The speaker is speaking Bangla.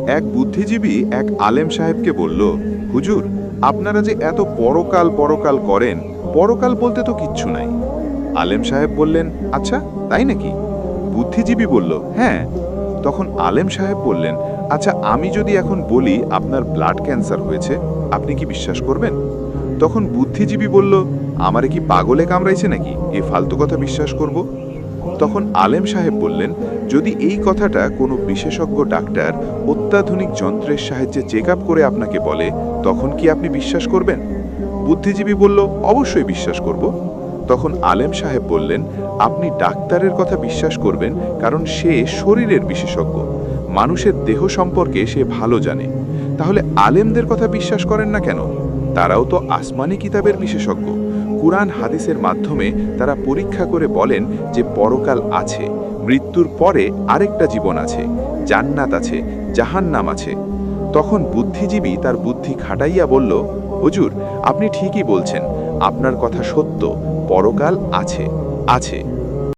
এক বুদ্ধিজীবী এক আলেম সাহেবকে বলল, হুজুর, আপনারা যে এত পরকাল পরকাল করেন, পরকাল বলতে তো কিচ্ছু নাই। আলেম সাহেব বললেন, আচ্ছা তাই নাকি? বুদ্ধিজীবী বলল, হ্যাঁ। তখন আলেম সাহেব বললেন, আচ্ছা আমি যদি এখন বলি আপনার ব্লাড ক্যান্সার হয়েছে, আপনি কি বিশ্বাস করবেন? তখন বুদ্ধিজীবী বলল, আমারে কি পাগলে কামড়াইছে নাকি এ ফালতু কথা বিশ্বাস করব? তখন আলেম সাহেব বললেন, যদি এই কথাটা কোনো বিশেষজ্ঞ ডাক্তার অত্যাধুনিক যন্ত্রের সাহায্যে চেক আপ করে আপনাকে বলে, তখন কি আপনি বিশ্বাস করবেন? বুদ্ধিজীবী বলল, অবশ্যই বিশ্বাস করব। তখন আলেম সাহেব বললেন, আপনি ডাক্তারের কথা বিশ্বাস করবেন কারণ সে শরীরের বিশেষজ্ঞ, মানুষের দেহ সম্পর্কে সে ভালো জানে। তাহলে আলেমদের কথা বিশ্বাস করেন না কেন? তারাও তো আসমানি কিতাবের বিশেষজ্ঞ। কুরআন হাদিসের মাধ্যমে তারা পরীক্ষা করে বলেন যে পরকাল আছে, মৃত্যুর পরে আরেকটা জীবন আছে, জান্নাত আছে, জাহান্নাম আছে। তখন বুদ্ধিজীবী তার বুদ্ধি খাটাইয়া বলল, হুজুর, আপনি ঠিকই বলছেন, আপনার কথা সত্য, পরকাল আছে আছে